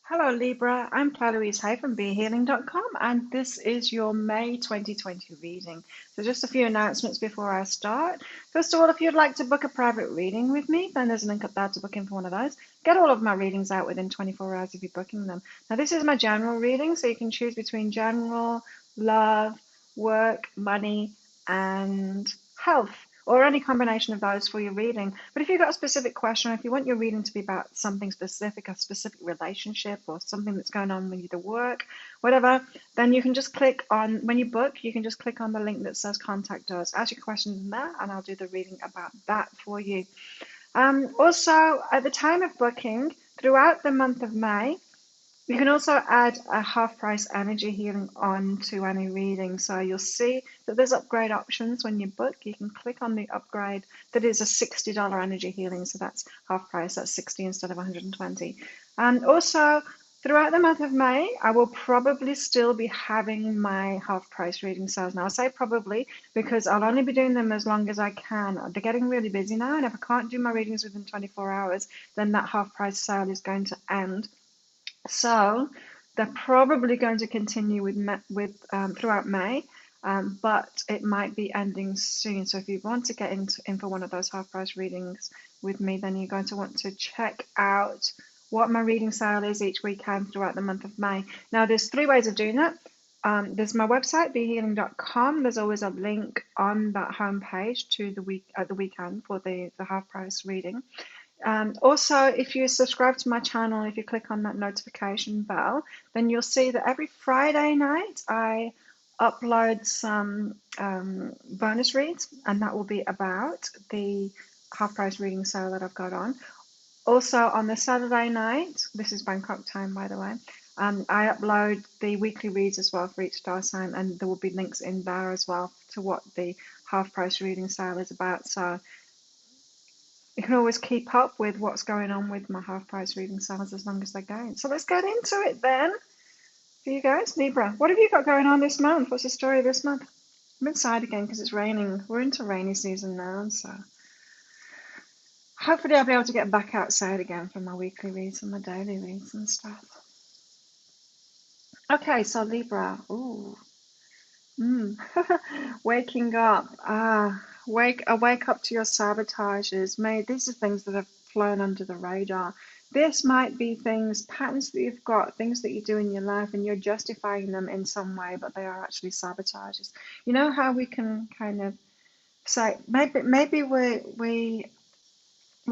Hello Libra, I'm Claire Louise Hay from BeHealing.com and this is your May 2020 reading. So just a few announcements before I start. First of all, if you'd like to book a private reading with me, then there's a link up there to book in for one of those. Get all of my readings out within 24 hours if you're booking them. Now this is my general reading, so you can choose between general, love, work, money, and health, or any combination of those for your reading. But if you've got a specific question, or if you want your reading to be about something specific, a specific relationship, or something that's going on with the work, whatever, then you can just click on, when you book, you can just click on the link that says contact us. Ask your questions in there, and I'll do the reading about that for you. Also, at the time of booking, throughout the month of May, you can also add a half price energy healing on to any reading. So you'll see that there's upgrade options when you book. You can click on the upgrade that is a $60 energy healing. So that's half price, that's 60 instead of 120. And also throughout the month of May, I will probably still be having my half price reading sales. Now I say probably because I'll only be doing them as long as I can. They're getting really busy now, and if I can't do my readings within 24 hours, then that half price sale is going to end. So they're probably going to continue with throughout May, but it might be ending soon. So if you want to get in for one of those half price readings with me, then you're going to want to check out what my reading sale is each weekend throughout the month of May. Now there's three ways of doing that. There's my website, behealing.com. There's always a link on that homepage to the weekend for the half price reading. Also, if you subscribe to my channel, if you click on that notification bell, then you'll see that every Friday night I upload some bonus reads, and that will be about the half price reading sale that I've got on. Also, on the Saturday night, this is Bangkok time, by the way, I upload the weekly reads as well for each star sign, and there will be links in there as well to what the half price reading sale is about. So you can always keep up with what's going on with my half price reading sales as long as they're going. So let's get into it then. For you guys, Libra, what have you got going on this month? What's the story this month? I'm inside again because it's raining. We're into rainy season now, so hopefully I'll be able to get back outside again for my weekly reads and my daily reads and stuff. Okay, so Libra, ooh, waking up. Wake up to your sabotages. These are things that have flown under the radar. This might be patterns that you've got, things that you do in your life, and you're justifying them in some way, but they are actually sabotages. You know how we can kind of say maybe we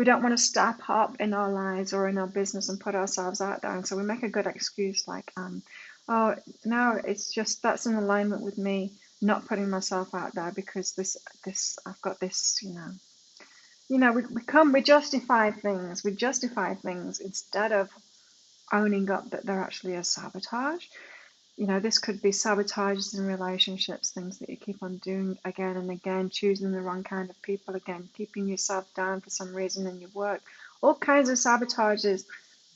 don't want to step up in our lives or in our business and put ourselves out there, and so we make a good excuse like, oh no, it's just that's in alignment with me not putting myself out there because this I've got this, we justify things instead of owning up that they're actually a sabotage. This could be sabotages in relationships, things that you keep on doing again and again, choosing the wrong kind of people again, keeping yourself down for some reason in your work, all kinds of sabotages.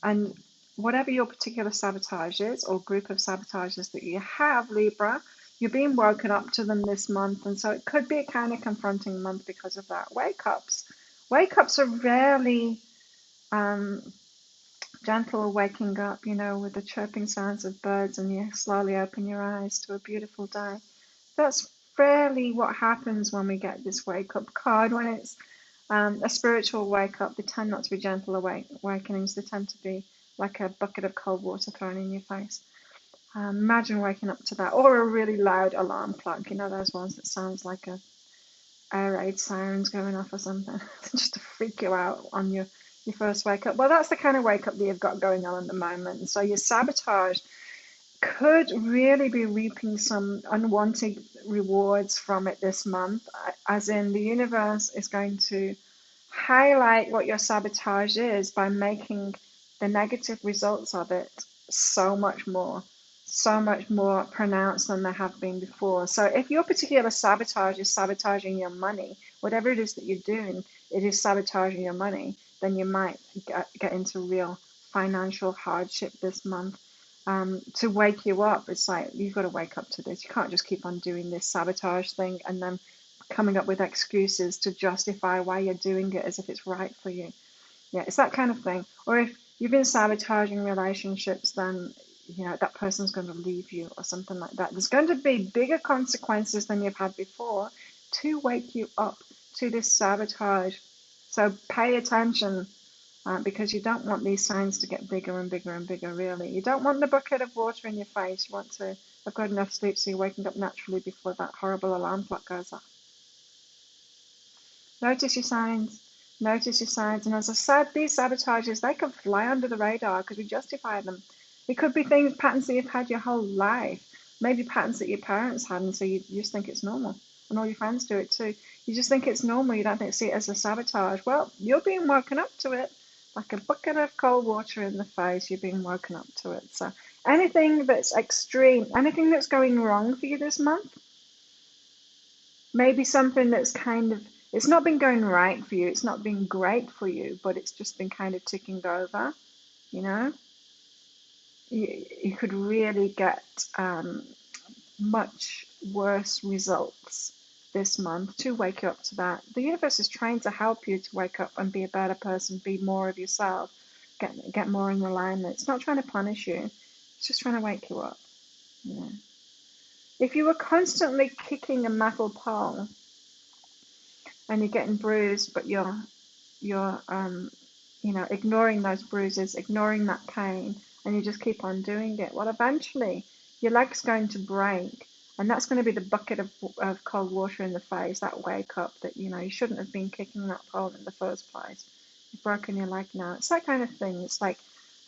And whatever your particular sabotage is or group of sabotages that you have, Libra, you're being woken up to them this month, and so it could be a kind of confronting month because of that. Wake-ups are rarely gentle waking up, with the chirping sounds of birds, and you slowly open your eyes to a beautiful day. That's rarely what happens when we get this wake-up card. When it's a spiritual wake-up, they tend not to be gentle awakenings. They tend to be like a bucket of cold water thrown in your face. Imagine waking up to that, or a really loud alarm clock, those ones that sounds like a air raid sirens going off or something, just to freak you out on your first wake up. Well, that's the kind of wake up that you've got going on at the moment. And so your sabotage could really be reaping some unwanted rewards from it this month, as in the universe is going to highlight what your sabotage is by making the negative results of it so much more pronounced than they have been before. So if your particular sabotage is sabotaging your money, whatever it is that you're doing, it is sabotaging your money, then you might get into real financial hardship this month. To wake you up, it's like you've got to wake up to this. You can't just keep on doing this sabotage thing and then coming up with excuses to justify why you're doing it as if it's right for you. Yeah, it's that kind of thing. Or if you've been sabotaging relationships, then that person's going to leave you or something like that. There's going to be bigger consequences than you've had before to wake you up to this sabotage. So pay attention, because you don't want these signs to get bigger and bigger and bigger, really. You don't want the bucket of water in your face. You want to have got enough sleep so you're waking up naturally before that horrible alarm clock goes off. Notice your signs. Notice your signs. And as I said, these sabotages, they can fly under the radar because we justify them. It could be things, patterns that you've had your whole life. Maybe patterns that your parents had, and so you just think it's normal. And all your friends do it too. You just think it's normal. You don't see it as a sabotage. Well, you're being woken up to it. Like a bucket of cold water in the face, you're being woken up to it. So anything that's extreme, anything that's going wrong for you this month, maybe something that's kind of, it's not been going right for you, it's not been great for you, but it's just been kind of ticking over, you could really get much worse results this month to wake you up to that. The universe is trying to help you to wake up and be a better person, be more of yourself, get more in alignment. It's not trying to punish you, it's just trying to wake you up. If you were constantly kicking a metal pole and you're getting bruised, but you're ignoring those bruises, ignoring that pain, and you just keep on doing it, well, eventually your leg's going to break, and that's going to be the bucket of cold water in the face, that wake up that you shouldn't have been kicking that pole in the first place. You've broken your leg now. It's that kind of thing. It's like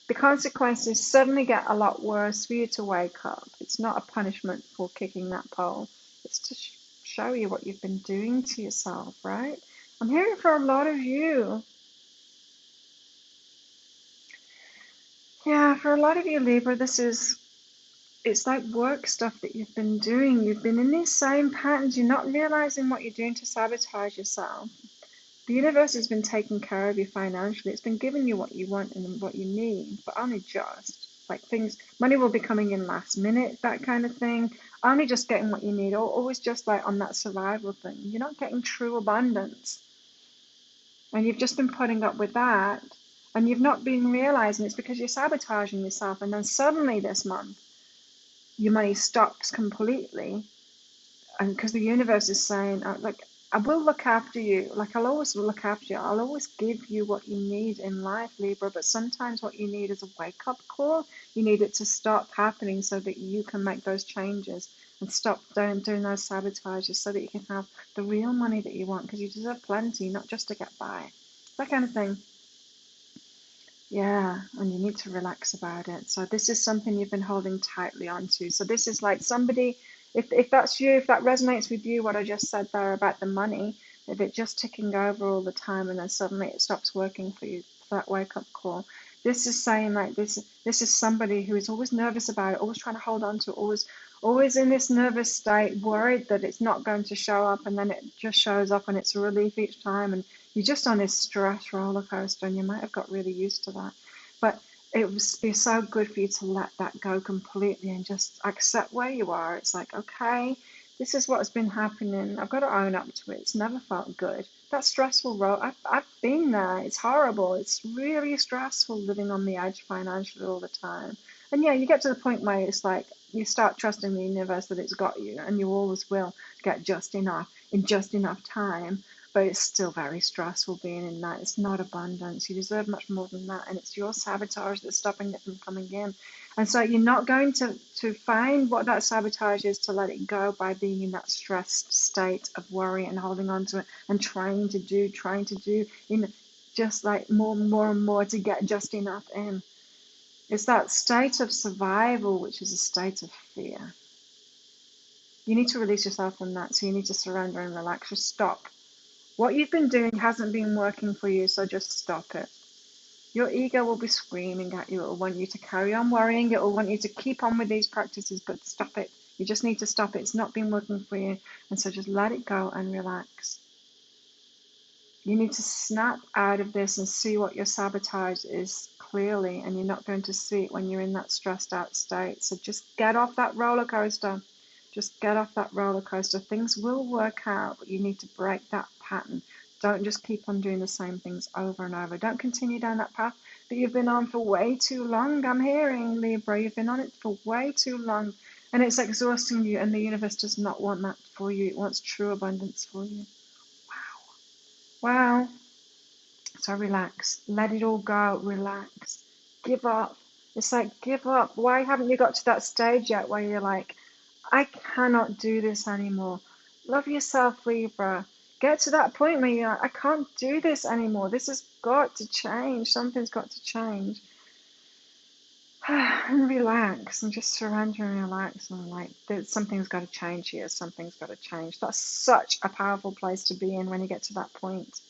the consequences suddenly get a lot worse for you to wake up. It's not a punishment for kicking that pole. It's to show you what you've been doing to yourself, right? I'm hearing for a lot of you. Yeah, for a lot of you, Libra, it's like work stuff that you've been doing. You've been in these same patterns. You're not realizing what you're doing to sabotage yourself. The universe has been taking care of you financially. It's been giving you what you want and what you need, but only just. Like things, money will be coming in last minute, that kind of thing. Only just getting what you need, or always just like on that survival thing. You're not getting true abundance. And you've just been putting up with that, and you've not been realizing it's because you're sabotaging yourself. And then suddenly this month, your money stops completely, and because the universe is saying, I will look after you. Like, I'll always look after you. I'll always give you what you need in life, Libra. But sometimes what you need is a wake-up call. You need it to stop happening so that you can make those changes and stop doing those sabotages so that you can have the real money that you want, because you deserve plenty, not just to get by. That kind of thing. Yeah, and you need to relax about it. So this is something you've been holding tightly onto. So this is like somebody, if that's you, if that resonates with you, what I just said there about the money, if it's just ticking over all the time and then suddenly it stops working for you, for that wake-up call. This is saying like this is somebody who is always nervous about it, always trying to hold on to it, always in this nervous state, worried that it's not going to show up, and then it just shows up and it's a relief each time, and you're just on this stress roller coaster, and you might have got really used to that. But it would be so good for you to let that go completely and just accept where you are. It's like, okay, this is what's been happening. I've got to own up to it. It's never felt good. That stressful role, I've been there. It's horrible. It's really stressful living on the edge financially all the time. And yeah, you get to the point where it's like you start trusting the universe that it's got you, and you always will get just enough in just enough time. But it's still very stressful being in that. It's not abundance. You deserve much more than that. And it's your sabotage that's stopping it from coming in. And so you're not going to find what that sabotage is to let it go by being in that stressed state of worry and holding on to it and trying to do in just like more and more to get just enough in. It's that state of survival, which is a state of fear. You need to release yourself from that. So you need to surrender and relax. Just stop. What you've been doing hasn't been working for you, so just stop it. Your ego will be screaming at you. It will want you to carry on worrying. It will want you to keep on with these practices, but stop it. You just need to stop it. It's not been working for you, and so just let it go and relax. You need to snap out of this and see what your sabotage is clearly, and you're not going to see it when you're in that stressed out state. So just get off that roller coaster. Just get off that roller coaster. Things will work out, but you need to break that pattern. Don't just keep on doing the same things over and over. Don't continue down that path, that you've been on for way too long. I'm hearing, Libra, you've been on it for way too long, and it's exhausting you, and the universe does not want that for you. It wants true abundance for you. Wow. So relax. Let it all go. Relax. Give up. It's like, give up. Why haven't you got to that stage yet where you're like, I cannot do this anymore? Love yourself, Libra. Get to that point where you're like, I can't do this anymore. This has got to change. Something's got to change. And relax and just surrender and relax and like, something's got to change here. Something's got to change. That's such a powerful place to be in when you get to that point.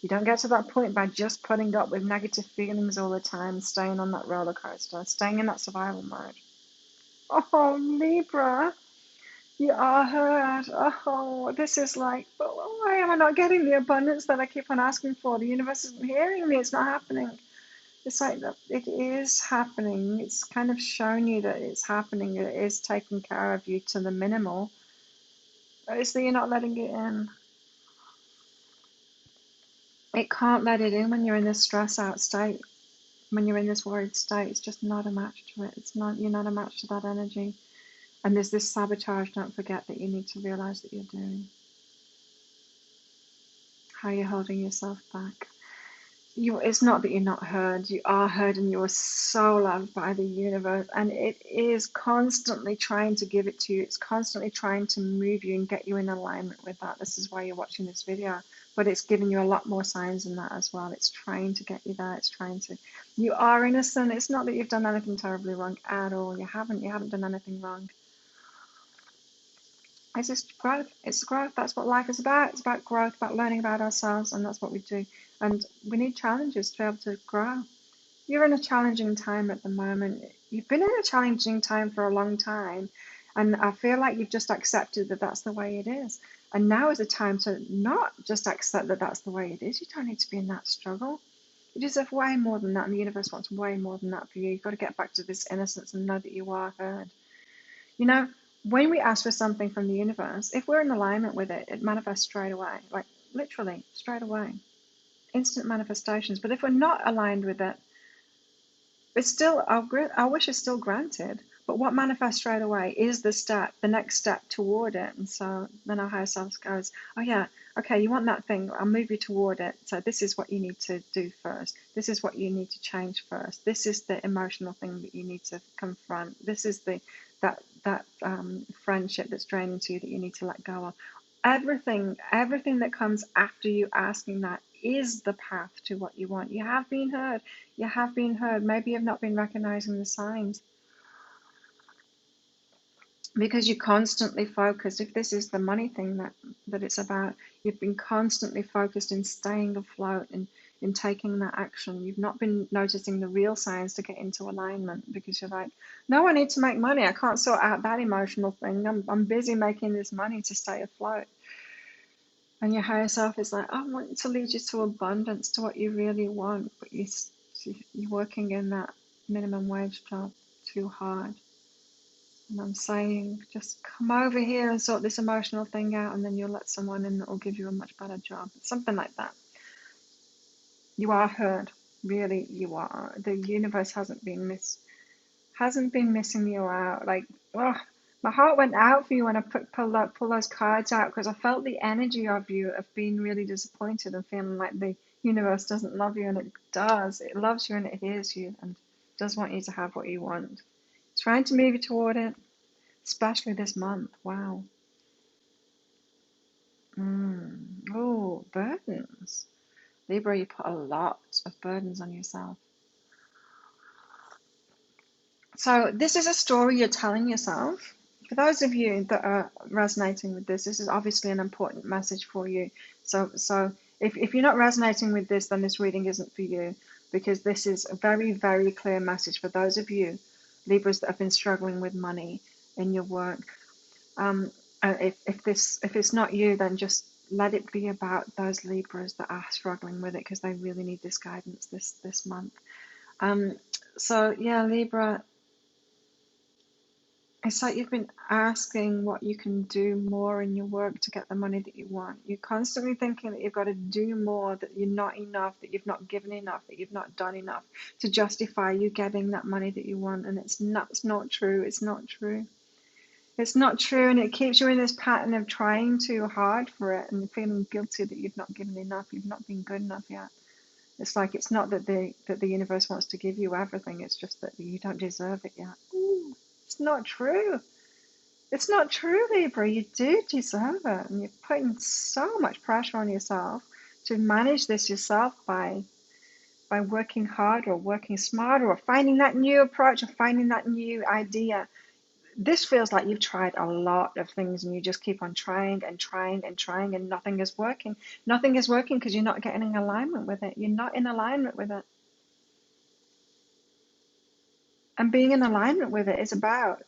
You don't get to that point by just putting up with negative feelings all the time, staying on that roller coaster, staying in that survival mode. Oh, Libra, you are heard. Oh, this is like, why am I not getting the abundance that I keep on asking for? The universe isn't hearing me. It's not happening. It's like that. It is happening. It's kind of shown you that it's happening. It is taking care of you to the minimal. It's that you're not letting it in. It can't let it in when you're in this stress out state. When you're in this worried state, it's just not a match to it. It's not, you're not a match to that energy. And there's this sabotage, don't forget, that you need to realize that you're doing. How you're holding yourself back. It's not that you're not heard. You are heard, and you are so loved by the universe, and it is constantly trying to give it to you. It's constantly trying to move you and get you in alignment with that. This is why you're watching this video, but it's giving you a lot more signs than that as well. It's trying to get you there. It's trying to. You are innocent. It's not that you've done anything terribly wrong at all. You haven't done anything wrong. It's just growth. It's growth. That's what life is about. It's about growth, about learning about ourselves, and that's what we do. And we need challenges to be able to grow. You're in a challenging time at the moment. You've been in a challenging time for a long time, and I feel like you've just accepted that that's the way it is. And now is the time to not just accept that that's the way it is. You don't need to be in that struggle. You deserve way more than that, and the universe wants way more than that for you. You've got to get back to this innocence and know that you are heard. You know, when we ask for something from the universe, if we're in alignment with it, it manifests straight away, like literally straight away. Instant manifestations. But if we're not aligned with it, it's still, our wish is still granted. But what manifests straight away is the next step toward it. And so then our higher self goes, oh yeah, okay, you want that thing, I'll move you toward it. So this is what you need to do first. This is what you need to change first. This is the emotional thing that you need to confront. This is that friendship that's draining to you that you need to let go of. Everything that comes after you asking that is the path to what you want. You have been heard. You have been heard. Maybe you've not been recognizing the signs because you constantly focus. If this is the money thing that it's about, you've been constantly focused in staying afloat and in taking that action. You've not been noticing the real signs to get into alignment because you're like, no, I need to make money. I can't sort out that emotional thing. I'm busy making this money to stay afloat. And your higher self is like, I want to lead you to abundance, to what you really want, but you're working in that minimum wage job too hard. And I'm saying, just come over here and sort this emotional thing out, and then you'll let someone in that will give you a much better job. Something like that. You are heard. Really, you are. The universe hasn't been missing you out. Like, oh, my heart went out for you when I pull those cards out because I felt the energy of you of being really disappointed and feeling like the universe doesn't love you, and it does. It loves you and it hears you and does want you to have what you want. It's trying to move you toward it, especially this month. Wow. Oh, burdens. Libra, you put a lot of burdens on yourself. So this is a story you're telling yourself. For those of you that are resonating with this is obviously an important message for you. So if you're not resonating with this, then this reading isn't for you, because this is a very, very clear message for those of you, Libras, that have been struggling with money in your work. If it's not you, then just let it be about those Libras that are struggling with it, because they really need this guidance this month. So yeah, Libra, It's like you've been asking what you can do more in your work to get the money that you want. You're constantly thinking that you've got to do more, that you're not enough, that you've not given enough, that you've not done enough to justify you getting that money that you want. And it's not true. It's not true. It's not true. And it keeps you in this pattern of trying too hard for it and feeling guilty that you've not given enough, you've not been good enough yet. It's like it's not that the universe wants to give you everything, it's just that you don't deserve it yet. Ooh, it's not true. It's not true, Libra. You do deserve it, and you're putting so much pressure on yourself to manage this yourself by working harder or working smarter or finding that new approach or finding that new idea. This feels like you've tried a lot of things and you just keep on trying and trying and trying and nothing is working. Nothing is working because you're not getting in alignment with it. You're not in alignment with it. And being in alignment with it is about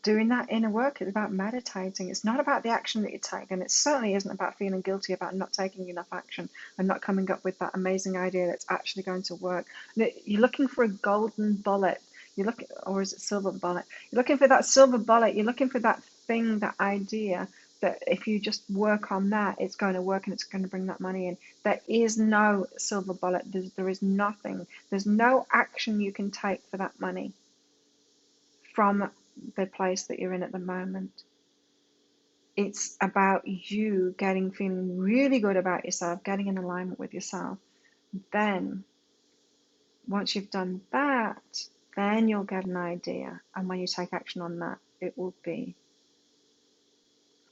doing that inner work. It's about meditating. It's not about the action that you take, and it certainly isn't about feeling guilty about not taking enough action and not coming up with that amazing idea that's actually going to work. You're looking for a golden bullet. You're looking, or is it silver bullet? You're looking for that silver bullet. You're looking for that thing, that idea that if you just work on that, it's going to work and it's going to bring that money in. There is no silver bullet. There is nothing. There's no action you can take for that money from the place that you're in at the moment. It's about you feeling really good about yourself, getting in alignment with yourself. Then, once you've done that, then you'll get an idea. And when you take action on that, it will be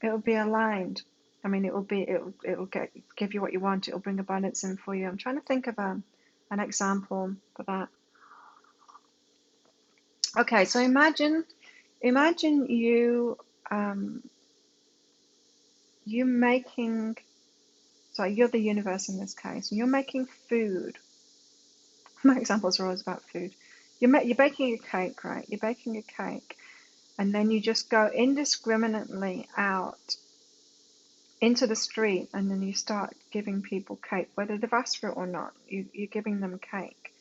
aligned. I mean, it will give you what you want. It will bring abundance in for you. I'm trying to think of an example for that. Okay, so imagine you making, so you're the universe in this case, and you're making food. My examples are always about food. You're baking a cake, right? You're baking a cake, and then you just go indiscriminately out into the street, and then you start giving people cake, whether they've asked for it or not. You're giving them cake,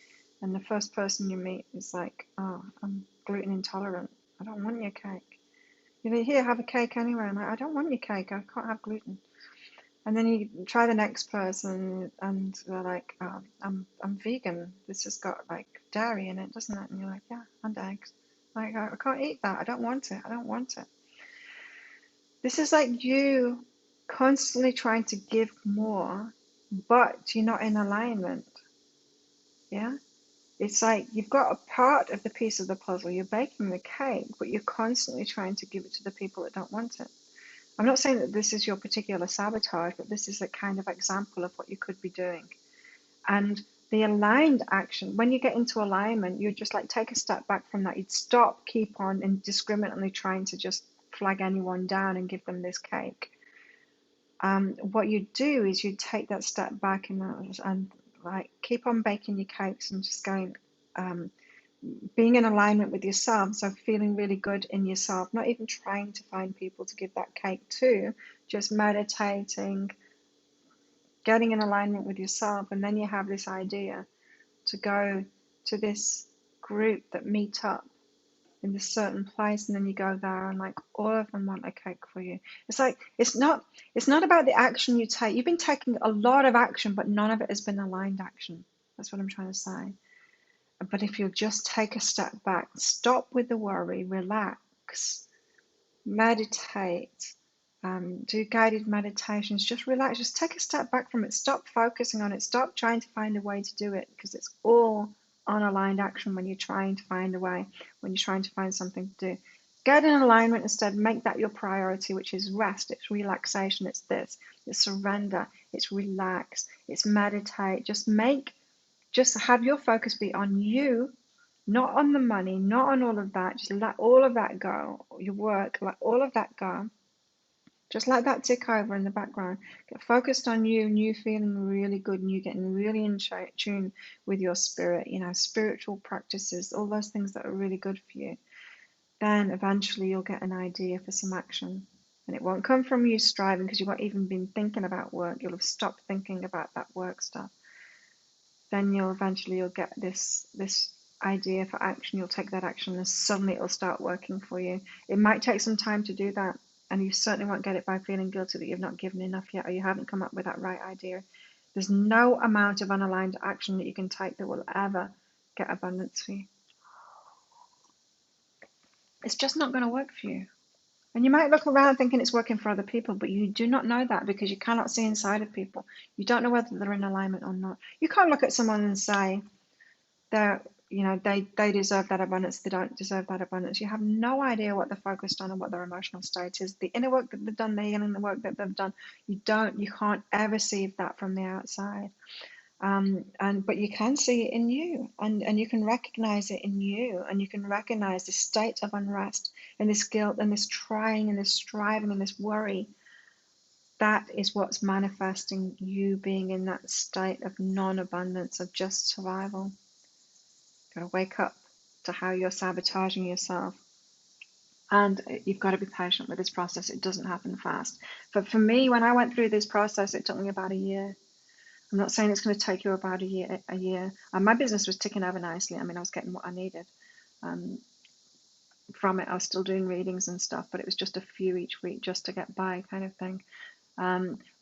and the first person you meet is like, "Oh, I'm gluten intolerant. I don't want your cake." You know, here, have a cake anyway. I'm like, "I don't want your cake. I can't have gluten." And then you try the next person, and they're like, oh, I'm vegan. This has got like dairy in it, doesn't it?" And you're like, "Yeah, and eggs." Like, I can't eat that. I don't want it. I don't want it. This is like you constantly trying to give more, but you're not in alignment. Yeah? It's like you've got a part of the piece of the puzzle. You're baking the cake, but you're constantly trying to give it to the people that don't want it. I'm not saying that this is your particular sabotage, but this is a kind of example of what you could be doing. And the aligned action, when you get into alignment, you just like take a step back from that. You'd stop, keep on indiscriminately trying to just flag anyone down and give them this cake. What you do is you take that step back and like keep on baking your cakes and just going, being in alignment with yourself, so feeling really good in yourself, not even trying to find people to give that cake to, just meditating, getting in alignment with yourself. And then you have this idea to go to this group that meet up in this certain place, and then you go there and like all of them want a cake for you. It's like it's not about the action you take. You've been taking a lot of action, but none of it has been aligned action. That's what I'm trying to say. But if you'll just take a step back, stop with the worry, relax, meditate, do guided meditations, just relax, just take a step back from it, stop focusing on it, stop trying to find a way to do it, because it's all unaligned action when you're trying to find a way, when you're trying to find something to do. Get in alignment instead, make that your priority, which is rest, it's relaxation, it's surrender, it's relax, it's meditate. Just have your focus be on you, not on the money, not on all of that. Just let all of that go. Your work, let all of that go. Just let that tick over in the background. Get focused on you and you feeling really good and you getting really in tune with your spirit, spiritual practices, all those things that are really good for you. Then eventually you'll get an idea for some action. And it won't come from you striving, because you won't even been thinking about work. You'll have stopped thinking about that work stuff. Then you'll get this idea for action, you'll take that action and suddenly it'll start working for you. It might take some time to do that, and you certainly won't get it by feeling guilty that you've not given enough yet, or you haven't come up with that right idea. There's no amount of unaligned action that you can take that will ever get abundance for you. It's just not going to work for you. And you might look around thinking it's working for other people, but you do not know that because you cannot see inside of people. You don't know whether they're in alignment or not. You can't look at someone and say they deserve that abundance, they don't deserve that abundance. You have no idea what they're focused on and what their emotional state is. The inner work that they've done, the healing, the work that they've done, you can't ever see that from the outside. But you can see it in you, and you can recognize it in you, and you can recognize this state of unrest and this guilt and this trying and this striving and this worry. That is what's manifesting you being in that state of non-abundance, of just survival. Got to wake up to how you're sabotaging yourself. And you've got to be patient with this process. It doesn't happen fast. But for me, when I went through this process, it took me about a year. I'm not saying it's going to take you about a year. And my business was ticking over nicely. I mean, I was getting what I needed from it. I was still doing readings and stuff, but it was just a few each week just to get by, kind of thing.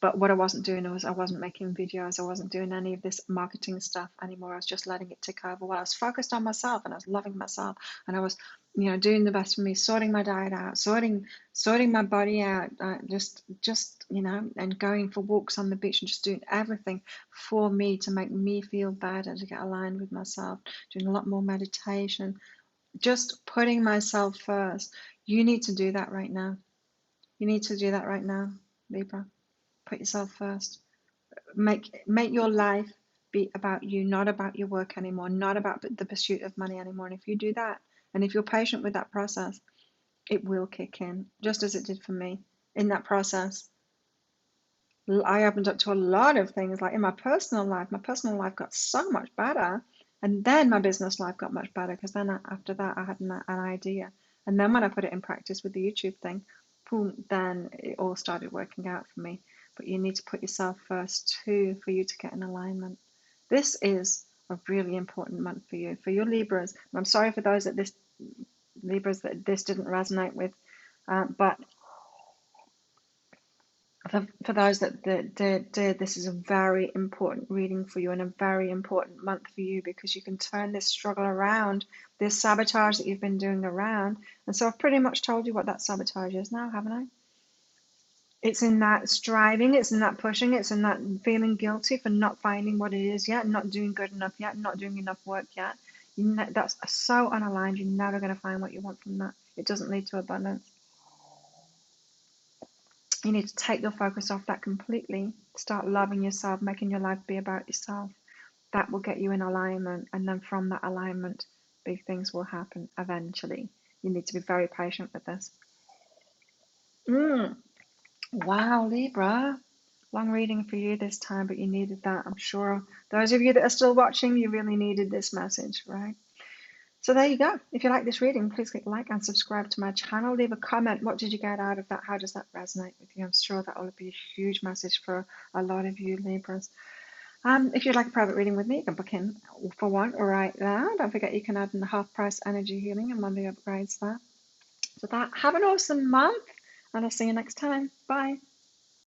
But what I wasn't doing was I wasn't making videos. I wasn't doing any of this marketing stuff anymore. I was just letting it tick over. Well, I was focused on myself, and I was loving myself, and I was, doing the best for me, sorting my diet out, sorting my body out, just and going for walks on the beach and just doing everything for me to make me feel better, to get aligned with myself, doing a lot more meditation, just putting myself first. You need to do that right now. You need to do that right now, Libra. Put yourself first. Make your life be about you, not about your work anymore, not about the pursuit of money anymore. And if you do that, and if you're patient with that process, it will kick in, just as it did for me. In that process, I opened up to a lot of things, like in my personal life. My personal life got so much better, and then my business life got much better, because then after that I had an idea, and then when I put it in practice with the YouTube thing, boom, then it all started working out for me. But you need to put yourself first too, for you to get in alignment. This is a really important month for you, for your Libras. And I'm sorry for those that this didn't resonate with, but for those that did, this is a very important reading for you, and a very important month for you, because you can turn this struggle around, this sabotage that you've been doing around. And so I've pretty much told you what that sabotage is now, haven't I? It's in that striving, it's in that pushing, it's in that feeling guilty for not finding what it is yet, not doing good enough yet, not doing enough work yet. That's so unaligned. You're never going to find what you want from that. It doesn't lead to abundance. You need to take your focus off that completely. Start loving yourself, making your life be about yourself. That will get you in alignment, and then from that alignment, big things will happen eventually. You need to be very patient with this. Wow, Libra. Long reading for you this time, but you needed that. I'm sure those of you that are still watching, you really needed this message, right? So there you go. If you like this reading, please click like and subscribe to my channel. Leave a comment. What did you get out of that? How does that resonate with you? I'm sure that will be a huge message for a lot of you Libras. If you'd like a private reading with me, you can book in for one right now. Don't forget you can add in the half-price energy healing and Monday upgrades there. So have an awesome month, and I'll see you next time. Bye.